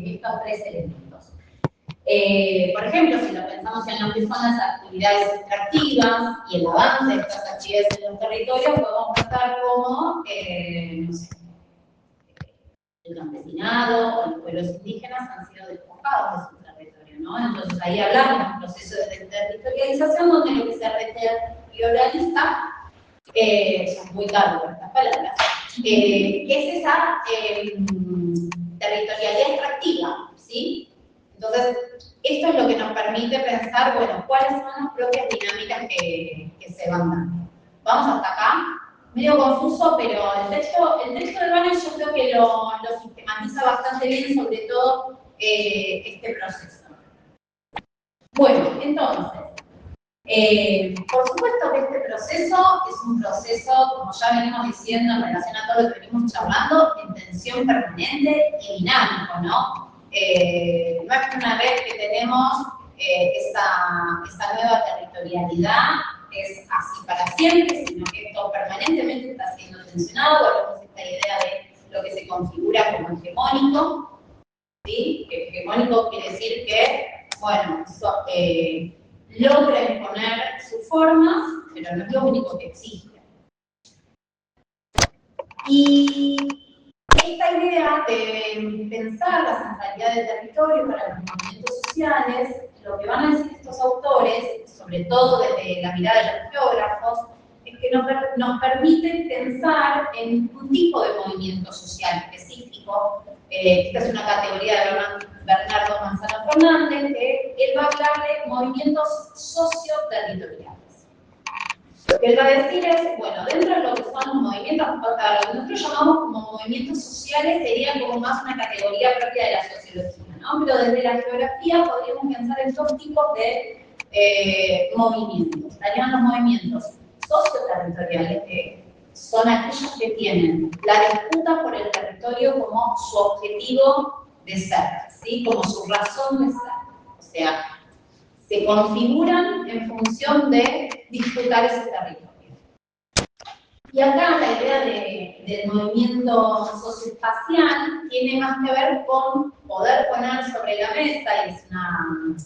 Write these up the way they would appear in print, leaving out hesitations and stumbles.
estos tres elementos. Por ejemplo, si lo pensamos en lo que son las actividades extractivas y el avance de estas actividades en los territorios, podemos pensar cómo, no sé, el campesinado o los pueblos indígenas han sido despojados de su territorio, ¿no? Entonces ahí hablamos de un proceso de territorialización donde lo que se reteritorializa, son muy largas estas palabras, que es esa territorialidad extractiva, ¿sí? Entonces, esto es lo que nos permite pensar, bueno, cuáles son las propias dinámicas que se van dando. Vamos hasta acá. Medio confuso, pero el texto de Banner yo creo que lo sistematiza bastante bien, sobre todo este proceso. Bueno, entonces, por supuesto que este proceso es un proceso, como ya venimos diciendo en relación a todo lo que venimos charlando, en tensión permanente y dinámico, ¿no? No es que una vez que tenemos esta nueva territorialidad es así para siempre, sino que esto permanentemente está siendo tensionado. Hablamos de esta idea de lo que se configura como hegemónico, ¿sí? Que hegemónico quiere decir que, bueno, logra imponer sus formas, pero no es lo único que existe. Y esta idea de pensar la centralidad del territorio para los movimientos sociales, lo que van a decir estos autores, sobre todo desde la mirada de los geógrafos, es que nos permiten pensar en un tipo de movimiento social específico. Esta es una categoría de Bernardo Manzano Fernández, que él va a hablar de movimientos socioterritoriales. Lo que él va a decir es, bueno, dentro de lo que son los movimientos, lo que nosotros llamamos como movimientos sociales sería como más una categoría propia de la sociología, ¿no? Pero desde la geografía podríamos pensar en dos tipos de movimientos. Estarían los movimientos socioterritoriales, que son aquellos que tienen la disputa por el territorio como su objetivo de ser, ¿sí? Como su razón de ser. O sea, se configuran en función de disputar ese territorio. Y acá la idea del movimiento socioespacial tiene más que ver con poder poner sobre la mesa, y es una...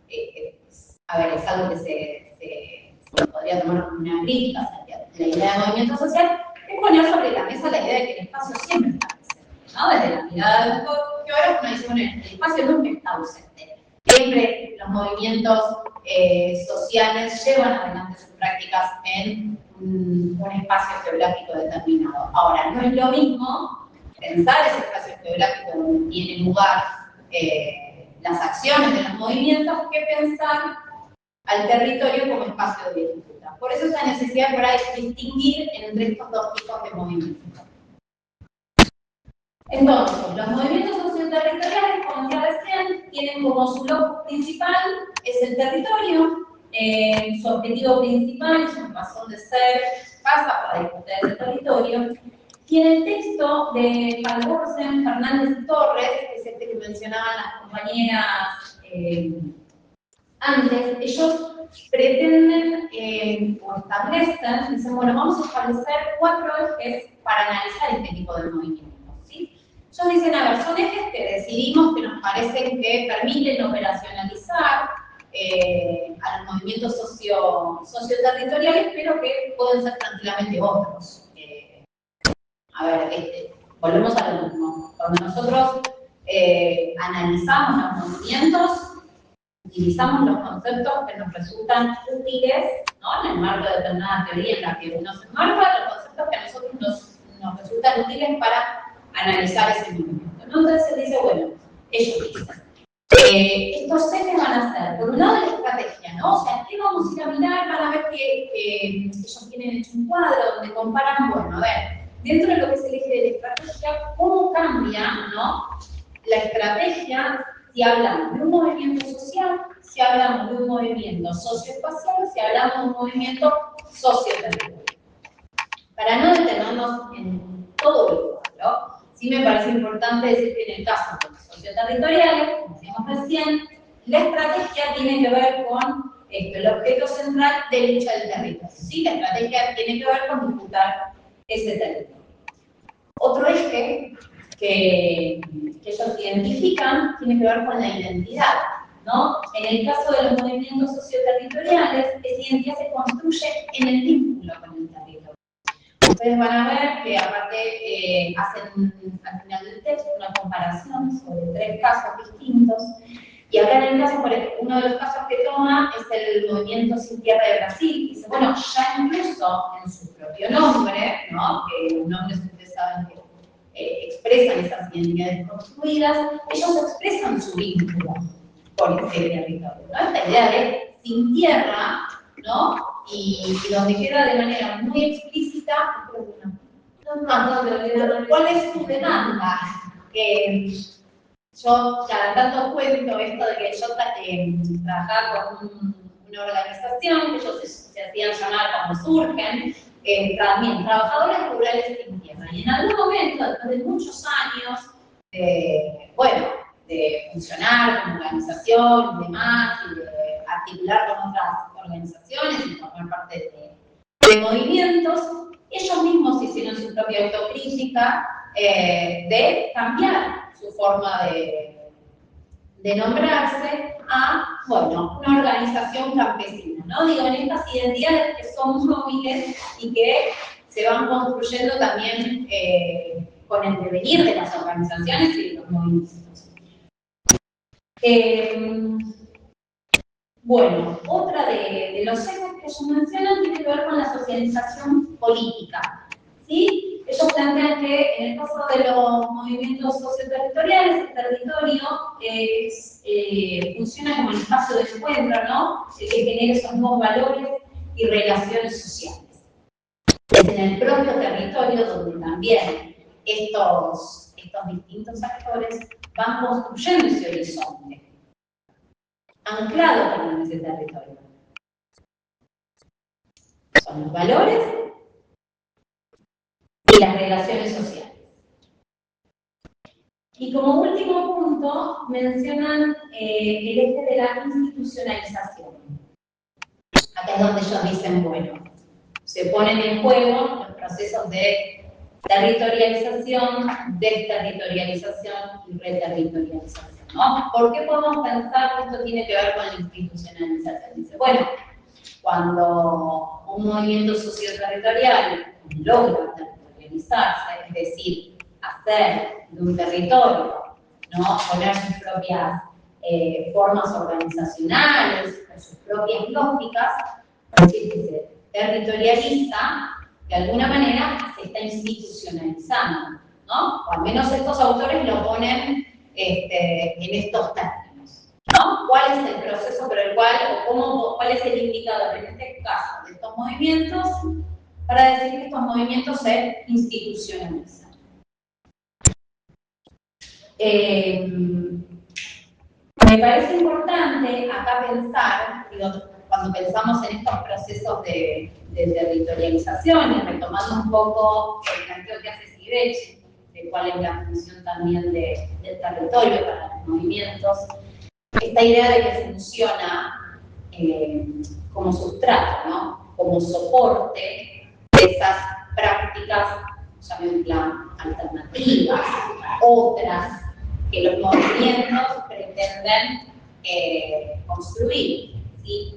es algo que se podría tomar como una crítica hacia la idea de movimiento social, es poner sobre la mesa la idea de que el espacio siempre está presente, ¿no? Desde la mirada de un geógrafo uno dice, bueno, el espacio nunca está ausente. Siempre los movimientos sociales llevan adelante sus prácticas en un espacio geográfico determinado. Ahora, no es lo mismo pensar ese espacio geográfico donde tienen lugar las acciones de los movimientos que pensar al territorio como espacio de disputa. Por eso esa necesidad por ahí de distinguir entre estos dos tipos de movimientos. Entonces, los movimientos socioterritoriales, como decía recién, tienen como su logos principal es el territorio, su objetivo principal, su razón de ser, pasa para disputar el territorio. Y en el texto de Palborsen, Fernández y Torres, que es este que mencionaban las compañeras antes, ellos pretenden o establecen, dicen, bueno, vamos a establecer 4 ejes para analizar este tipo de movimientos, ¿sí? Ellos dicen, a ver, son ejes que decidimos que nos parecen que permiten operacionalizar a los movimientos socioterritoriales, pero que pueden ser tranquilamente otros. A ver, volvemos a lo mismo. Cuando nosotros analizamos los movimientos, utilizamos los conceptos que nos resultan útiles, ¿no? En el marco de determinada teoría en la que uno se enmarca, los conceptos que a nosotros nos resultan útiles para analizar ese movimiento. Entonces se dice, bueno, ellos dicen, estos ejes van a ser, por un lado, la estrategia, ¿no? O sea, ¿qué vamos a ir a mirar? Van a ver que ellos tienen hecho un cuadro donde comparan, bueno, a ver, dentro de lo que es el eje de la estrategia, cómo cambia, ¿no? La estrategia si hablamos de un movimiento social, si hablamos de un movimiento socioespacial, si hablamos de un movimiento socioterritorial. Para no detenernos en todo el cuadro, sí me parece importante decir que en el caso de los socioterritoriales, como decíamos recién, la estrategia tiene que ver con el objeto central de lucha del territorio. ¿Sí? La estrategia tiene que ver con disputar ese territorio. Otro eje que ellos identifican tiene que ver con la identidad, ¿no? En el caso de los movimientos socioterritoriales, esa identidad se construye en el vínculo con el territorio. Ustedes van a ver que aparte hacen al final del texto una comparación sobre 3 casos distintos. Y acá en el caso, uno de los casos que toma es el movimiento Sin Tierra de Brasil. Dice, bueno, ya incluso en su propio nombre, ¿no? Que los nombres ustedes saben que expresan esas identidades construidas, ellos expresan su vínculo con ese territorio, ¿no? Esta idea de sin tierra, ¿no? Y donde queda de manera muy explícita, ¿cuál es tu demanda? Yo cada tanto cuento esto de que yo trabajaba con una organización que ellos se hacían llamar cuando surgen, también trabajadores rurales sin tierra. Y en algún momento, después de muchos años, de funcionar como organización y demás, y de articular con otras organizaciones y formar parte de movimientos, ellos mismos hicieron su propia autocrítica de cambiar su forma de nombrarse a, bueno, una organización campesina, ¿no? Digo, en estas identidades que son móviles y que se van construyendo también con el devenir de las organizaciones y de los movimientos. Bueno, otra de los ejes que ellos mencionan tiene que ver con la socialización política, ¿sí? Ellos plantean que en el caso de los movimientos socioterritoriales, el territorio funciona como el espacio de encuentro, ¿no? El que genera esos nuevos valores y relaciones sociales. Es en el propio territorio donde también estos distintos actores van construyendo ese horizonte, anclado también en ese territorio. Son los valores y las relaciones sociales. Y como último punto, mencionan el eje de la institucionalización. Acá es donde ellos dicen, bueno, se ponen en juego los procesos de territorialización, desterritorialización y reterritorialización, ¿no? ¿Por qué podemos pensar que esto tiene que ver con la institucionalización? Dice, bueno, cuando un movimiento socioterritorial logra territorializarse, es decir, hacer de un territorio, ¿no? Poner sus propias formas organizacionales, sus propias lógicas, es decir, que se territorializa, de alguna manera se está institucionalizando, ¿no? O al menos estos autores lo ponen en estos términos, ¿no? ¿Cuál es el proceso por el cual, o cuál es el indicador en este caso de estos movimientos para decir que estos movimientos se institucionalizan? Me parece importante acá pensar, digo, cuando pensamos en estos procesos de territorialización y retomando un poco el planteo que hace Sigreci, de cuál es la función también del territorio para los movimientos, esta idea de que funciona como sustrato, ¿no? Como soporte de esas prácticas, llamémoslas alternativas, otras, que los movimientos pretenden construir, ¿sí?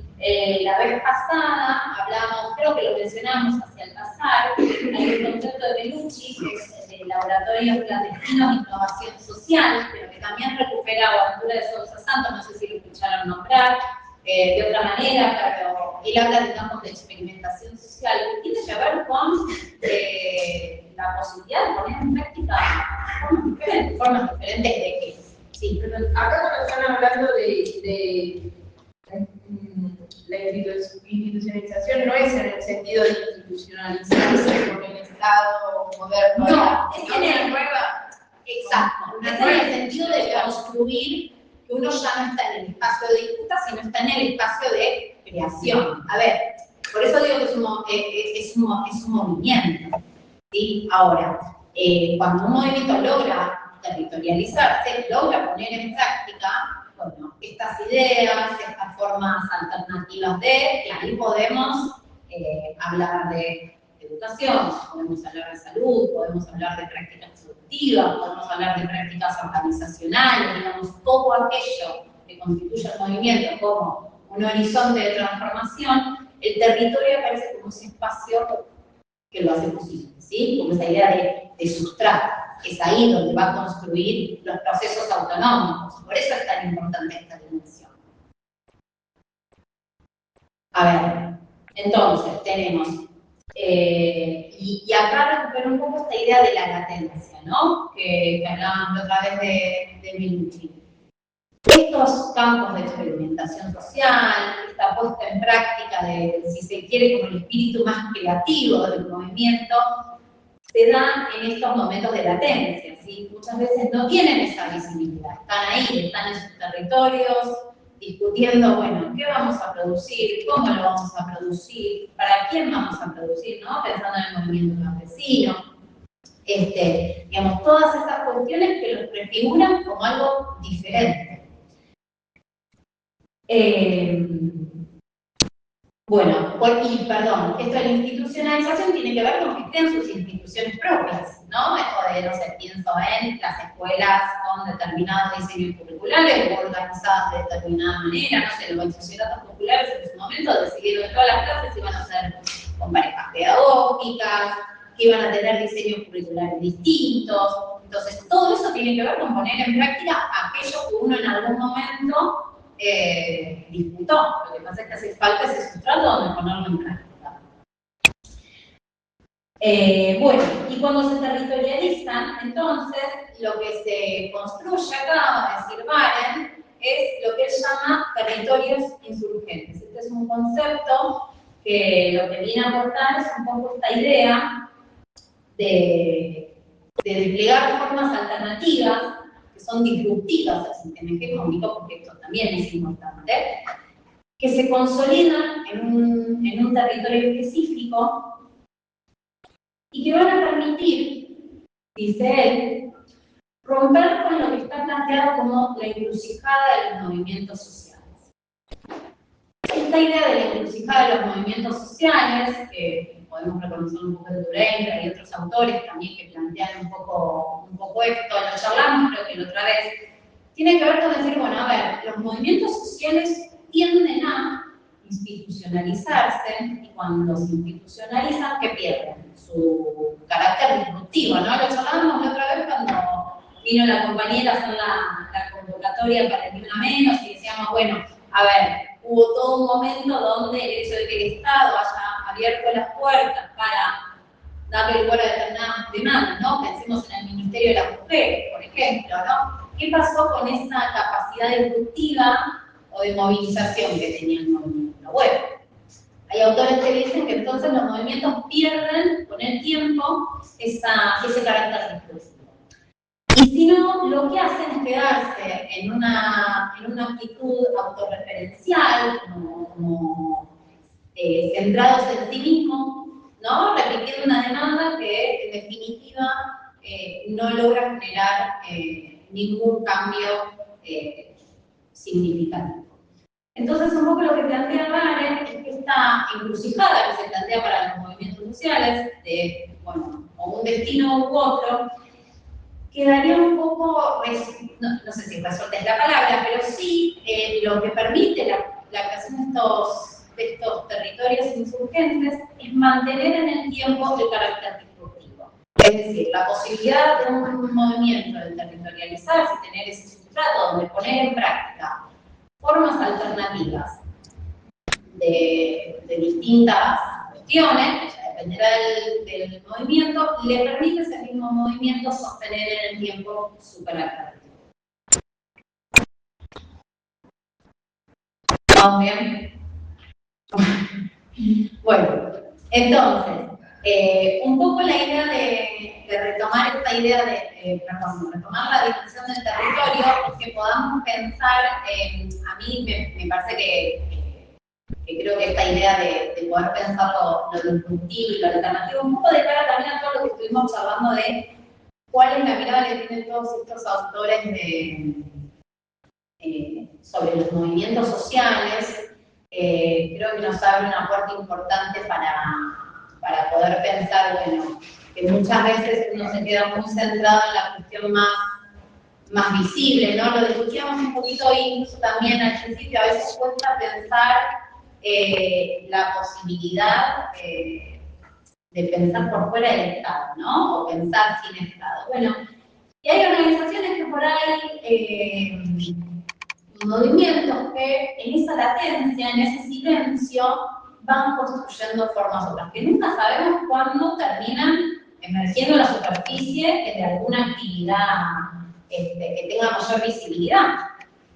La vez pasada hablamos, creo que lo mencionamos hacia el pasar, hay un concepto de Bellucci, que es el Laboratorio Clandestino de Innovación Social, pero que también recupera Boaventura de Sousa Santos, no sé si lo escucharon nombrar, de otra manera, pero él habla de campos de experimentación social, que tiene que ver con la posibilidad de poner en práctica formas diferentes de que. Sí. Acá cuando están hablando de la institucionalización, no es en el sentido de institucionalizarse con el Estado moderno. No, es en el nueva. Exacto. Es en el sentido de construir que uno ya no está en el espacio de disputa, sino está en el espacio de creación. A ver, por eso digo que es un movimiento, ¿sí? Ahora, cuando un movimiento logra territorializarse, logra poner en práctica, bueno, estas ideas, estas formas alternativas que ahí podemos hablar de educación, podemos hablar de salud, podemos hablar de prácticas constructivas, podemos hablar de prácticas organizacionales, digamos, todo aquello que constituye el movimiento como un horizonte de transformación, el territorio aparece como ese espacio que lo hace posible, ¿sí? Como esa idea de sustrato. Es ahí donde va a construir los procesos autonómicos. Por eso es tan importante esta dimensión. A ver, entonces tenemos, y acá recupero un poco esta idea de la latencia, ¿no? Que hablábamos otra vez de Minucci. Estos campos de experimentación social, esta puesta en práctica de, si se quiere, como el espíritu más creativo del movimiento, se dan en estos momentos de latencia, ¿sí? Muchas veces no tienen esa visibilidad, están ahí, están en sus territorios, discutiendo, bueno, ¿qué vamos a producir? ¿Cómo lo vamos a producir? ¿Para quién vamos a producir? ¿No? Pensando en el movimiento campesino. Digamos, todas estas cuestiones que los prefiguran como algo diferente. Bueno, y perdón, esto de la institucionalización tiene que ver con que crean sus instituciones propias, ¿no? Esto de, no sé, pienso en las escuelas con determinados diseños curriculares o organizadas de determinada manera, no sé, los sociedades populares en su momento decidieron que todas las clases iban a ser con parejas pedagógicas, que iban a tener diseños curriculares distintos. Entonces, todo eso tiene que ver con poner en práctica aquello que uno en algún momento disputó. Lo que pasa es que hace falta ese sustrato donde ponerlo en práctica. Bueno, y cuando se territorializan, entonces lo que se construye acá, va a decir Baren, es lo que él llama territorios insurgentes. Este es un concepto que lo que viene a aportar es un poco esta idea de desplegar formas alternativas que son disruptivas al sistema hegemónico, porque esto también es importante, que se consolidan en un territorio específico y que van a permitir, dice él, romper con lo que está planteado como la encrucijada de los movimientos sociales. Esta idea de la encrucijada de los movimientos sociales, que podemos reconocer un poco de Durenga y otros autores también que plantean un poco esto, lo charlamos creo que la otra vez, tiene que ver con decir, bueno, a ver, los movimientos sociales tienden a institucionalizarse y cuando se institucionalizan, ¿qué pierden? Su carácter disruptivo, ¿no? Lo charlábamos la otra vez cuando vino la compañera a hacer la convocatoria para el Ni Una Menos y decíamos, bueno, a ver, hubo todo un momento donde el hecho de que el Estado haya abierto las puertas para darle lugar a determinadas demandas, ¿no? Pensemos en el Ministerio de las Mujeres, por ejemplo, ¿no? ¿Qué pasó con esa capacidad disruptiva o de movilización que tenía el movimiento? Bueno, hay autores que dicen que entonces los movimientos pierden con el tiempo ese carácter disruptivo. Y si no, lo que hacen es quedarse en una actitud autorreferencial, como centrados en sí mismos, ¿no? Repitiendo una demanda que en definitiva no logra generar ningún cambio significativo. Entonces, un poco lo que plantea Baren es que esta encrucijada que se plantea para los movimientos sociales, de, bueno, o un destino u otro, quedaría un poco, no sé si resuelta es la palabra, pero sí lo que permite la creación de estos territorios insurgentes es mantener en el tiempo el carácter disruptivo. Es decir, la posibilidad de un movimiento de territorializarse y tener ese sustrato donde poner en práctica formas alternativas de distintas cuestiones, dependerá del movimiento, le permite ese mismo movimiento sostener en el tiempo su carácter. ¿Vamos bien? Bueno, entonces, un poco la idea de retomar esta idea retomar la dimensión del territorio es que podamos pensar, a mí me parece que creo que esta idea de poder pensar lo disruptivo y lo alternativo, un poco de cara también a todo lo que estuvimos hablando de cuál es la mirada que tienen todos estos autores sobre los movimientos sociales, creo que nos abre una puerta importante para poder pensar, bueno, que muchas veces uno se queda muy centrado en la cuestión más visible, ¿no? Lo discutíamos un poquito hoy, incluso también al principio, a veces cuesta pensar la posibilidad de pensar por fuera del Estado, ¿no? O pensar sin Estado. Bueno, y hay organizaciones que por ahí, movimientos que en esa latencia, en ese silencio, van construyendo formas otras, que nunca sabemos cuándo terminan emergiendo en la superficie de alguna actividad que tenga mayor visibilidad.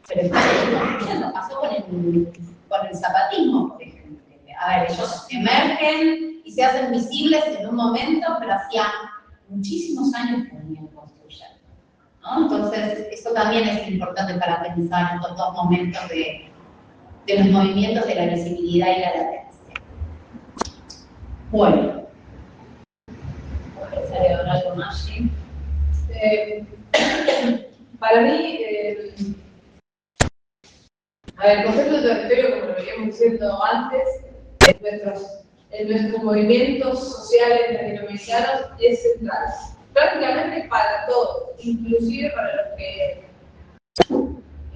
Pero estamos construyendo, pasó con el zapatismo, por ejemplo. A ver, ellos emergen y se hacen visibles en un momento, pero hacía muchísimos años que venían construyendo, ¿no? Entonces, eso también es importante para pensar estos dos momentos de los movimientos de la visibilidad y la latencia. Bueno, voy a empezar a hablar algo más, ¿sí? Para mí, el concepto de territorio, como lo veníamos diciendo antes, en nuestros movimientos sociales latinoamericanos es central. Prácticamente para todos, inclusive para los que,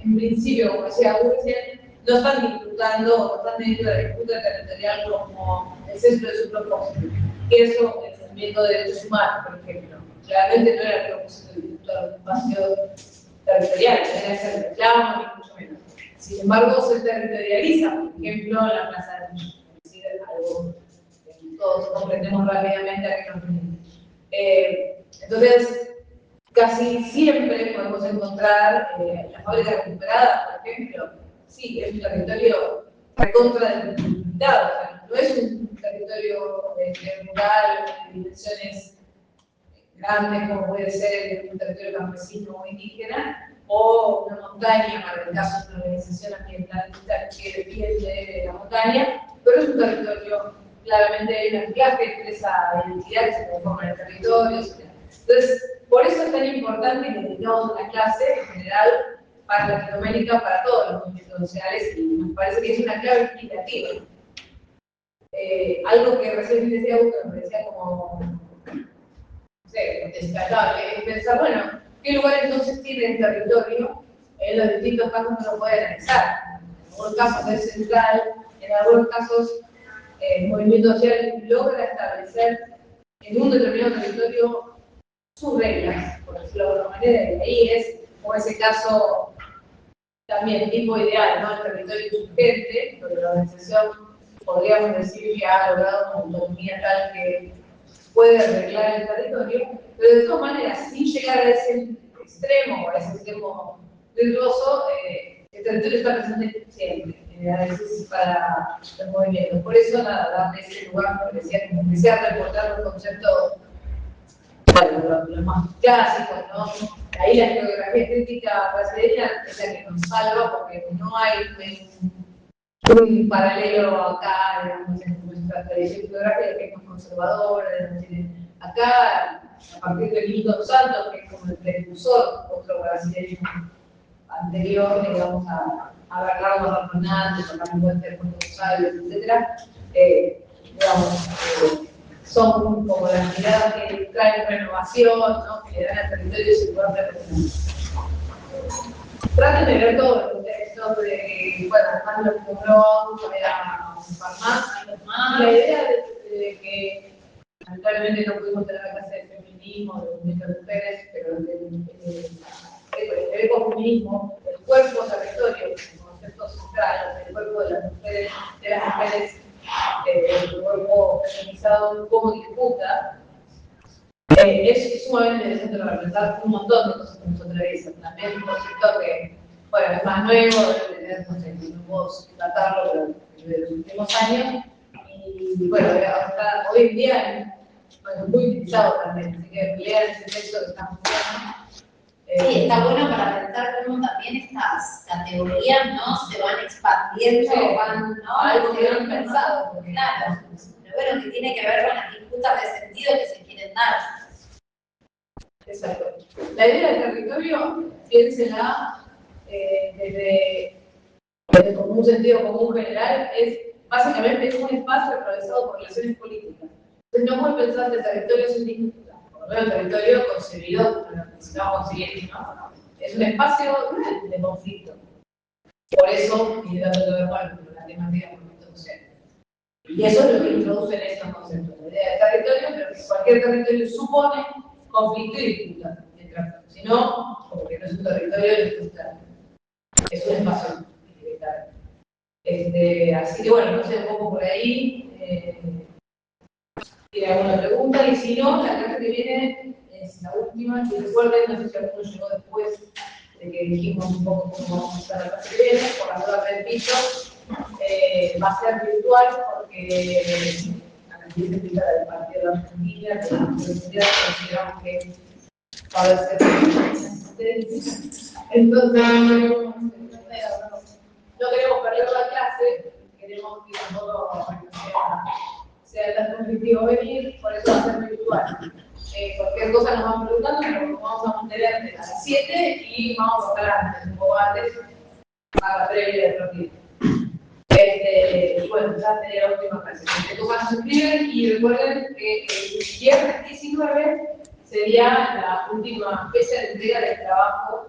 en principio, como decía Urgel, no están disfrutando o no están teniendo la disputa territorial como el centro de su propósito. Y eso, el movimiento de derechos humanos, por ejemplo, claramente no era el propósito de disputar un espacio territorial, no era hacer reclamo, ni mucho menos. Sin embargo, se territorializa, por ejemplo, la Plaza de Mayo, es decir, algo que todos comprendemos rápidamente a que nos refiere. Entonces, casi siempre podemos encontrar la fábrica recuperada, por ejemplo. Sí, es un territorio recontra delimitado, o sea, no es un territorio rural de dimensiones grandes como puede ser un territorio campesino o indígena, o una montaña, para el caso de una organización ambientalista que defiende la montaña, pero es un territorio, claramente hay un anclaje entre esa identidad que se conforma en el territorio, etc. Entonces, por eso es tan importante que tengamos una clase en general para Latinoamérica, para todos los movimientos sociales, y nos parece que es una clave explicativa. Algo que recién decía Augusto me parecía como, no sé, descartable, es pensar, bueno, ¿qué lugar entonces tiene el territorio? En los distintos casos no lo puede analizar. En algunos casos es central, en algunos casos el movimiento social logra establecer en un determinado territorio sus reglas, por decirlo de alguna manera, y ahí es, como ese caso también tipo ideal, ¿no? El territorio insurgente, donde la organización podríamos decir que ha logrado una autonomía tal que puede arreglar el territorio, pero de todas maneras, sin llegar a ese extremo, a ese extremo riesgoso, el territorio está presente siempre, a veces para los movimientos. Por eso, nada, darle ese lugar, como decía, como que sea reportar un concepto, bueno, los más clásicos, ¿no? Ahí la geografía crítica brasileña es la que nos salva porque no hay un paralelo acá, digamos, en nuestra tradición geográfica que es más conservadora. Acá, a partir de Milton Santos, que es como el precursor, otro brasileño anterior, digamos, a Bernardo Ramonante, a Ramón Puente de Puerto González, etc., digamos, son como las miradas que traen renovación, ¿no? Que le dan al territorio ese lugar de representación. Traten de ver todos los textos de, bueno, Alejandro Pumrón, era más. La idea de que, lamentablemente no pudimos tener la clase de feminismo, de movimiento de mujeres, pero el ecofeminismo, el cuerpo territorio, el concepto central, el cuerpo de las mujeres, el cuerpo feminizado como disputa, es sumamente interesante para pensar un montón de cosas que nos atraviesan. También es un concepto que, bueno, es más nuevo, no puedo tratarlo, pero de los últimos años, y bueno, hasta hoy en día es muy utilizado también, así que lean ese texto que está muy bueno. Sí, está bueno para pensar cómo también estas categorías, ¿no? Se van expandiendo, sí, van, ¿no? Algo que no han pensado, porque claro, pero bueno, que tiene que ver con las disputas de sentido que se quieren dar. Exacto. La idea del territorio, piénsela desde como un sentido común general, es básicamente un espacio atravesado por relaciones políticas. Entonces no puede pensar que el territorio sin disputa. Por lo menos el territorio concebido, bueno, si vamos a conseguir, ¿no? Es un espacio de conflicto. Por eso tiene tanto que ver con la temática del movimiento social. Y eso es lo que introducen estos conceptos. La idea de territorio, pero que cualquier territorio supone conflicto y disputa. Si no, como que no es un territorio, es un espacio directamente. Así que bueno, no sé, un poco por ahí. ¿Tiene alguna pregunta? Y si no, la clase que viene es la última. Y recuerden, no sé si alguno llegó después de que dijimos un poco cómo vamos a estar la clase que viene, por las dudas del piso, va a ser virtual porque a la siguiente cita del Partido de la Argentina, de la Universidad, consideramos que va a haber entonces, no queremos perder la clase, queremos que tampoco sea tan conflictivo venir, por eso va a ser virtual. Cualquier cosa nos van preguntando, pero vamos a mantener de las 7 y vamos a estar antes, un poco antes, a la previa del partido. Y bueno, ya sería la última clase. Cualquier cosa nos escriben y recuerden que el viernes 19 sería la última fecha de entrega del trabajo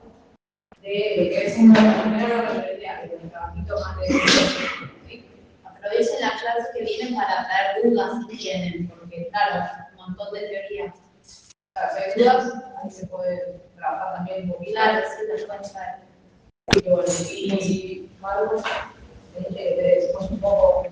de lo que es una primera referencia, el trabajito más de. ¿Sí? Aprovechen las clases que vienen para traer dudas si tienen, porque claro, un montón de teoría. Para hacer dudas, ahí se puede trabajar también un poquito. Claro, sí, las pueden saber. Y bueno, y Maru, después un poco